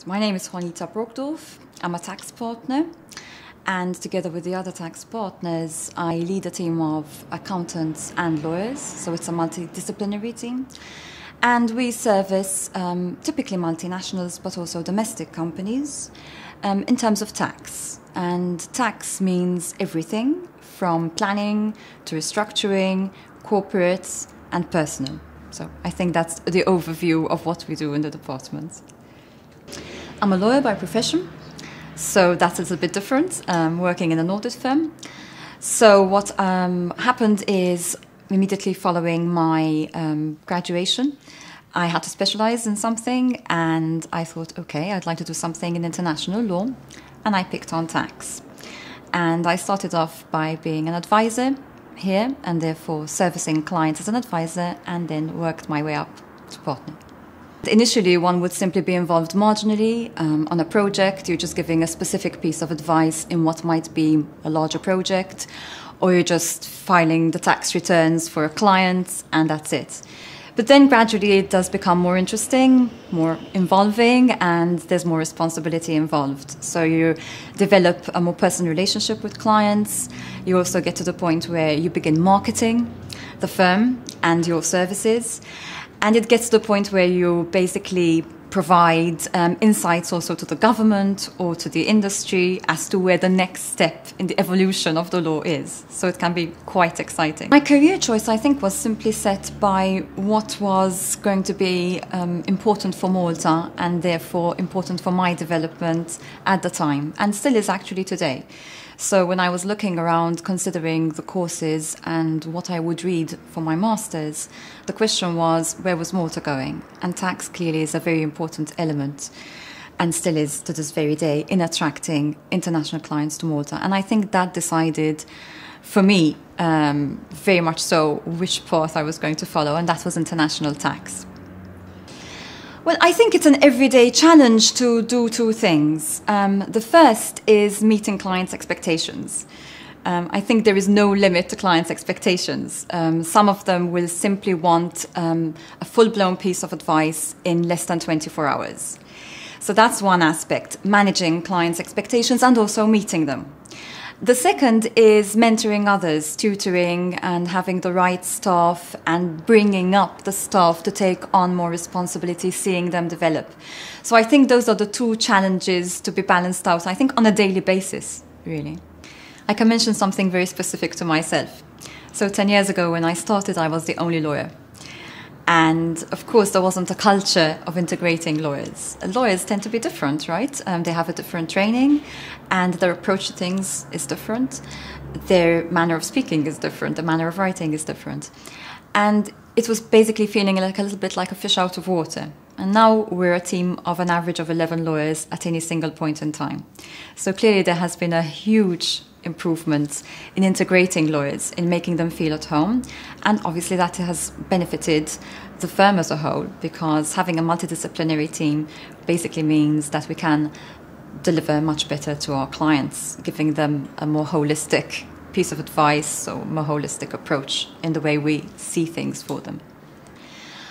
So my name is Juanita Brockdorf. I'm a tax partner, and together with the other tax partners, I lead a team of accountants and lawyers, so it's a multidisciplinary team. And we service typically multinationals, but also domestic companies in terms of tax. And tax means everything from planning to restructuring, corporate and personal. So I think that's the overview of what we do in the department. I'm a lawyer by profession, so that is a bit different, working in an audit firm. So what happened is, immediately following my graduation, I had to specialize in something, and I thought, okay, I'd like to do something in international law, and I picked on tax. And I started off by being an advisor here, and therefore servicing clients as an advisor, and then worked my way up to partner. Initially, one would simply be involved marginally on a project. You're just giving a specific piece of advice in what might be a larger project, or you're just filing the tax returns for a client, and that's it. But then gradually it does become more interesting, more involving, and there's more responsibility involved. So you develop a more personal relationship with clients. You also get to the point where you begin marketing the firm and your services. And it gets to the point where you basically provide insights also to the government or to the industry as to where the next step in the evolution of the law is. So it can be quite exciting. My career choice, I think, was simply set by what was going to be important for Malta and therefore important for my development at the time, and still is actually today. So when I was looking around, considering the courses and what I would read for my master's, the question was, where was Malta going? And tax clearly is a very important element, and still is to this very day, in attracting international clients to Malta. And I think that decided, for me, very much so, which path I was going to follow, and that was international tax. Well, I think it's an everyday challenge to do two things. The first is meeting clients' expectations. I think there is no limit to clients' expectations. Some of them will simply want a full-blown piece of advice in less than 24 hours. So that's one aspect, managing clients' expectations and also meeting them. The second is mentoring others, tutoring and having the right staff and bringing up the staff to take on more responsibility, seeing them develop. So I think those are the two challenges to be balanced out, I think, on a daily basis, really. I can mention something very specific to myself. So 10 years ago when I started, I was the only lawyer. And of course, there wasn't a culture of integrating lawyers. Lawyers tend to be different, right? They have a different training, and their approach to things is different. Their manner of speaking is different. The manner of writing is different. And it was basically feeling like a little bit like a fish out of water. And now we're a team of an average of 11 lawyers at any single point in time. So clearly there has been a huge improvement in integrating lawyers, in making them feel at home. And obviously that has benefited the firm as a whole, because having a multidisciplinary team basically means that we can deliver much better to our clients, giving them a more holistic piece of advice or more holistic approach in the way we see things for them.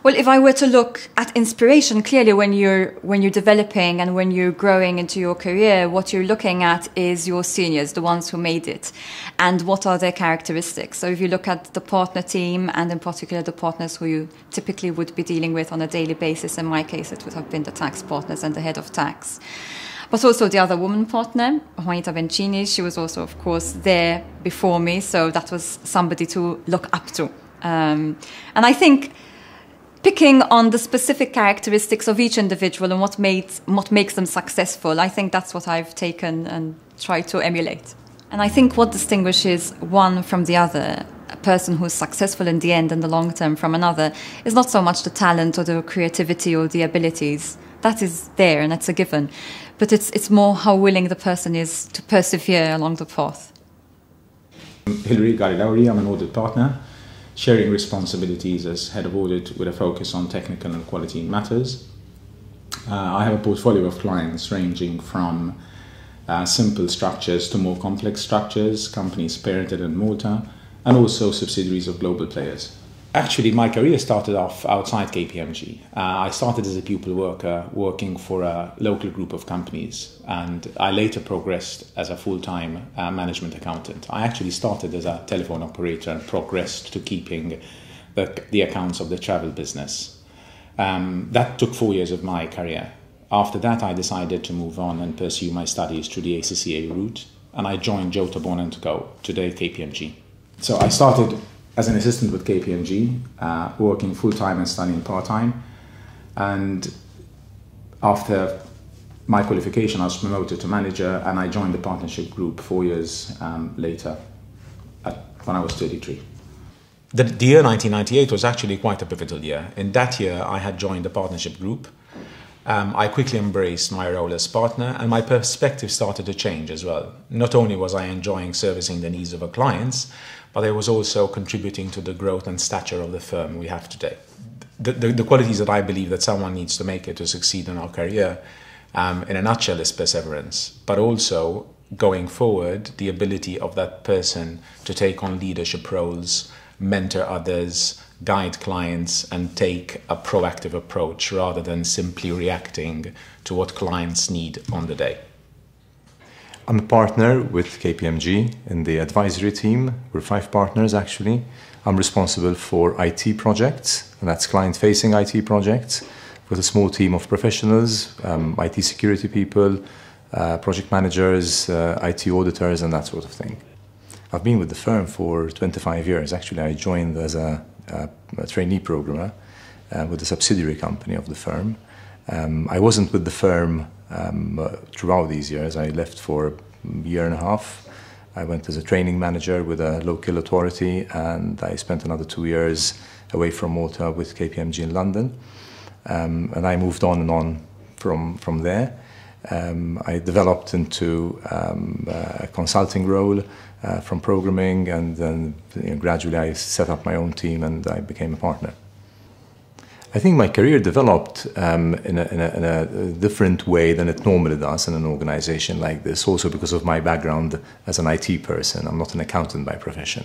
Well, if I were to look at inspiration, clearly when you're developing and when you're growing into your career, what you're looking at is your seniors, the ones who made it, and what are their characteristics. So if you look at the partner team, and in particular the partners who you typically would be dealing with on a daily basis, in my case it would have been the tax partners and the head of tax. But also the other woman partner, Juanita Bencini, she was also, of course, there before me, so that was somebody to look up to. And I think picking on the specific characteristics of each individual and what makes them successful, I think that's what I've taken and tried to emulate. And I think what distinguishes one from the other, a person who's successful in the end and the long term from another, is not so much the talent or the creativity or the abilities. That is there and that's a given. But it's more how willing the person is to persevere along the path. Hilary Garilauri, I'm an audit partner, sharing responsibilities as head of audit with a focus on technical and quality matters. I have a portfolio of clients ranging from simple structures to more complex structures, companies parented in Malta, and also subsidiaries of global players. Actually, my career started off outside KPMG. I started as a pupil worker working for a local group of companies, and I later progressed as a full-time management accountant. I actually started as a telephone operator and progressed to keeping the accounts of the travel business. That took 4 years of my career. After that, I decided to move on and pursue my studies through the ACCA route, and I joined Jota Bond & Co., today KPMG. So I started as an assistant with KPMG, working full-time and studying part-time. And after my qualification, I was promoted to manager, and I joined the partnership group 4 years later, when I was 33. The year 1998 was actually quite a pivotal year. In that year, I had joined the partnership group. I quickly embraced my role as partner, and my perspective started to change as well. Not only was I enjoying servicing the needs of our clients, but I was also contributing to the growth and stature of the firm we have today. The qualities that I believe that someone needs to make it to succeed in our career, in a nutshell, is perseverance, but also, going forward, the ability of that person to take on leadership roles, mentor others, guide clients, and take a proactive approach rather than simply reacting to what clients need on the day. I'm a partner with KPMG in the advisory team. We're 5 partners actually. I'm responsible for IT projects, and that's client-facing IT projects, with a small team of professionals, IT security people, project managers, IT auditors, and that sort of thing. I've been with the firm for 25 years. Actually, I joined as a trainee programmer with a subsidiary company of the firm. I wasn't with the firm throughout these years. I left for a year and a half. I went as a training manager with a local authority, and I spent another 2 years away from Malta with KPMG in London. And I moved on and on from there. I developed into a consulting role from programming, and then gradually I set up my own team and I became a partner. I think my career developed in a different way than it normally does in an organization like this, also because of my background as an IT person. I'm not an accountant by profession.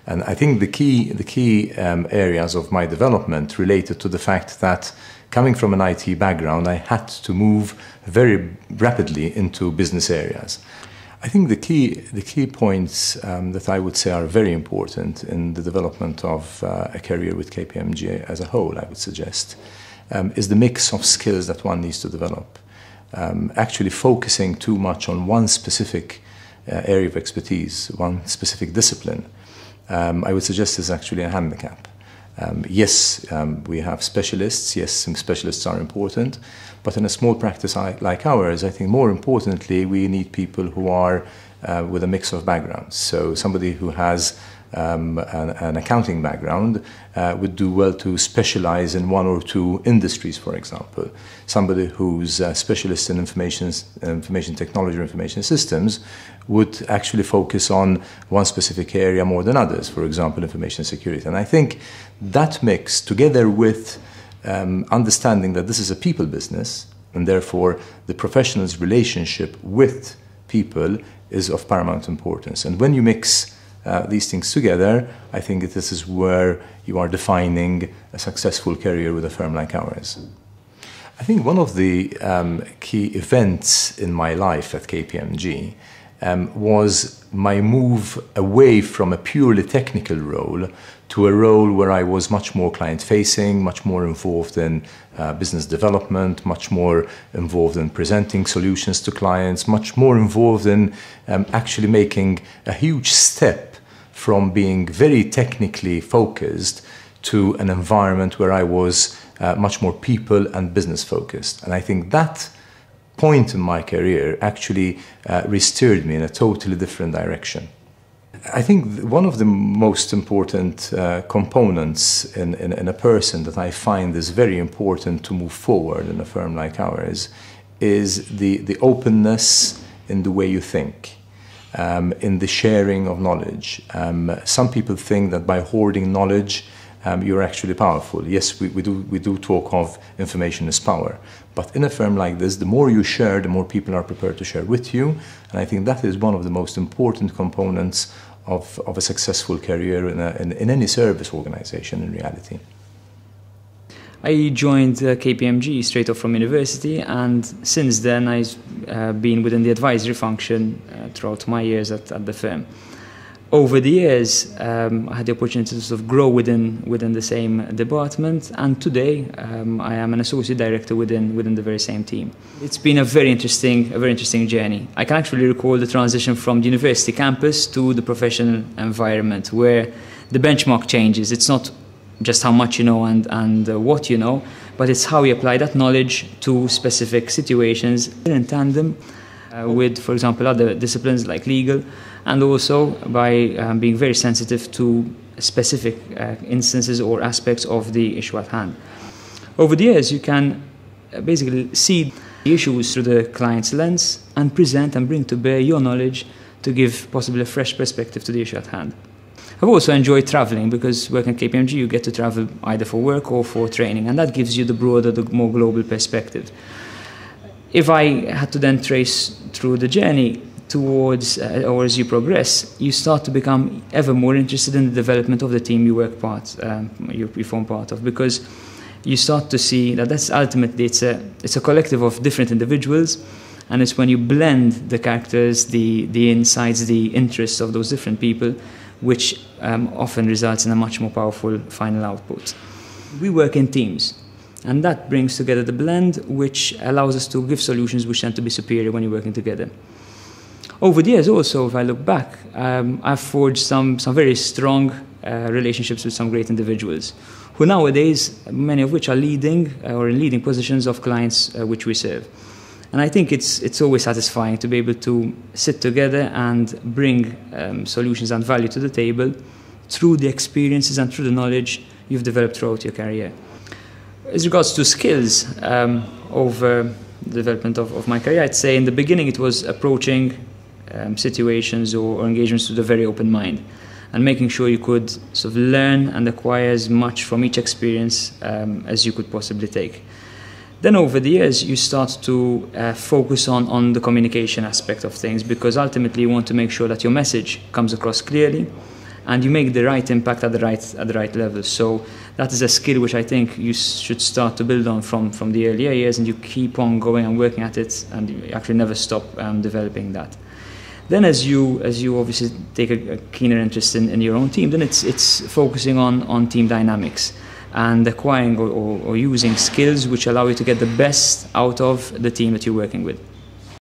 And I think the key areas of my development related to the fact that coming from an IT background, I had to move very rapidly into business areas. I think the key points that I would say are very important in the development of a career with KPMG as a whole, I would suggest, is the mix of skills that one needs to develop. Actually focusing too much on one specific area of expertise, one specific discipline, I would suggest is actually a handicap. Yes, we have specialists. Yes, some specialists are important. But in a small practice like ours, I think more importantly, we need people who are with a mix of backgrounds. So somebody who has an accounting background would do well to specialize in 1 or 2 industries, for example. Somebody who's a specialist in information technology or information systems would actually focus on one specific area more than others, for example, information security. And I think that mix, together with understanding that this is a people business, and therefore the professional's relationship with people is of paramount importance. And when you mix these things together, I think this is where you are defining a successful career with a firm like ours. I think one of the key events in my life at KPMG was my move away from a purely technical role to a role where I was much more client-facing, much more involved in business development, much more involved in presenting solutions to clients, much more involved in actually making a huge step from being very technically focused to an environment where I was much more people and business focused. And I think that point in my career actually re-steered me in a totally different direction. I think one of the most important components in a person that I find is very important to move forward in a firm like ours is the openness in the way you think, in the sharing of knowledge. Some people think that by hoarding knowledge, you're actually powerful. Yes, we do talk of information as power. But in a firm like this, the more you share, the more people are prepared to share with you. And I think that is one of the most important components of a successful career in any service organization in reality. I joined KPMG straight off from university, and since then I've been within the advisory function throughout my years at the firm. Over the years, I had the opportunity to sort of grow within the same department, and today I am an associate director within the very same team. It's been a very interesting journey. I can actually recall the transition from the university campus to the professional environment, where the benchmark changes. It's not just how much you know and what you know, but it's how you apply that knowledge to specific situations in tandem with, for example, other disciplines like legal, and also by being very sensitive to specific instances or aspects of the issue at hand. Over the years, you can basically see the issues through the client's lens and present and bring to bear your knowledge to give possibly a fresh perspective to the issue at hand. I've also enjoyed traveling, because working at KPMG you get to travel either for work or for training, and that gives you the broader, the more global perspective. If I had to then trace through the journey towards, or as you progress, you start to become ever more interested in the development of the team you you form part of, because you start to see that that's ultimately it's a collective of different individuals, and it's when you blend the characters, the insights, the interests of those different people, which often results in a much more powerful final output. We work in teams, and that brings together the blend, which allows us to give solutions which tend to be superior when you're working together. Over the years also, if I look back, I've forged some very strong relationships with some great individuals, who nowadays, many of which are leading or in leading positions of clients which we serve. And I think it's always satisfying to be able to sit together and bring solutions and value to the table through the experiences and through the knowledge you've developed throughout your career. As regards to skills over the development of my career, I'd say in the beginning it was approaching situations or engagements with a very open mind, and making sure you could sort of learn and acquire as much from each experience as you could possibly take. Then over the years, you start to focus on the communication aspect of things, because ultimately you want to make sure that your message comes across clearly and you make the right impact at the right level. So that is a skill which I think you should start to build on from the earlier years, and you keep on going and working at it, and you actually never stop developing that. Then as you obviously take a keener interest in your own team, then it's focusing on team dynamics and acquiring or using skills which allow you to get the best out of the team that you're working with.